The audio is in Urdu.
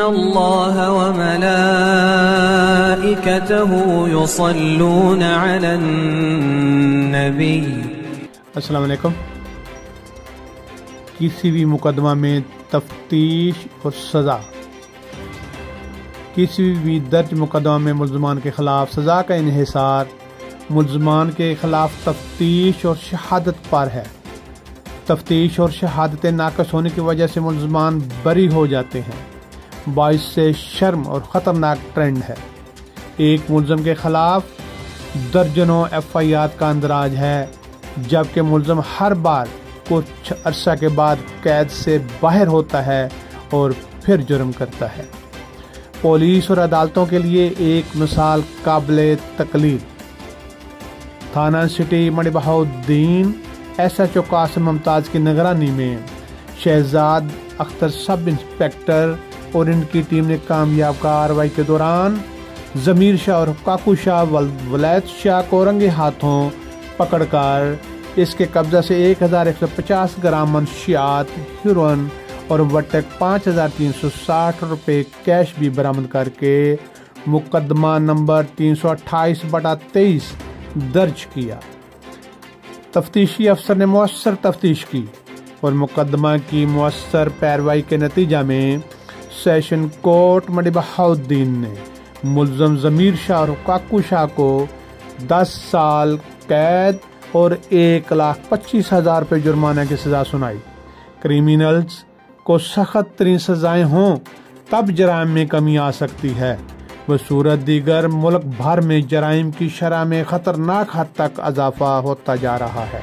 اللہ وملائکتہ یصلون علی النبی۔ السلام علیکم۔ کسی بھی مقدمہ میں تفتیش اور سزا، کسی بھی درج مقدمہ میں ملزمان کے خلاف سزا کا انحصار ملزمان کے خلاف تفتیش اور شہادت پر ہے۔ تفتیش اور شہادتیں ناقص ہونے کی وجہ سے ملزمان بری ہو جاتے ہیں، باعث سے شرم اور خطرناک ٹرینڈ ہے۔ ایک ملزم کے خلاف درجنوں FIR کا اندراج ہے، جبکہ ملزم ہر بار کچھ عرصہ کے بعد قید سے باہر ہوتا ہے اور پھر جرم کرتا ہے۔ پولیس اور عدالتوں کے لیے ایک مثال قابل تقلید۔ تھانہ سٹی مڑی بہاؤالدین SHO قاسم ممتاز کی نگرانی میں شہزاد اختر سب انسپیکٹر اور ان کی ٹیم نے کامیاب کارروائی کے دوران ضمیر شاہ اور کاکو شاہ ولایت شاہ کو رنگے ہاتھوں پکڑ کر اس کے قبضہ سے 1150 گرام منشیات، ہیروئن اور وٹک 5360 روپے کیش بھی برآمد کر کے مقدمہ نمبر 328/23 درج کیا۔ تفتیشی افسر نے مؤثر تفتیش کی اور مقدمہ کی مؤثر پیروائی کے نتیجہ میں سیشن کورٹ مڑی بہاؤالدین نے ملزم ضمیر شاہ اور کاکو شاہ کو 10 سال قید اور 1,25,000 روپے جرمانہ کی سزا سنائی۔ کریمنلز کو سخت ترین سزائیں ہوں تب جرائم میں کمی آ سکتی ہے، بصورت دیگر ملک بھر میں جرائم کی شرح میں خطرناک حد تک اضافہ ہوتا جا رہا ہے۔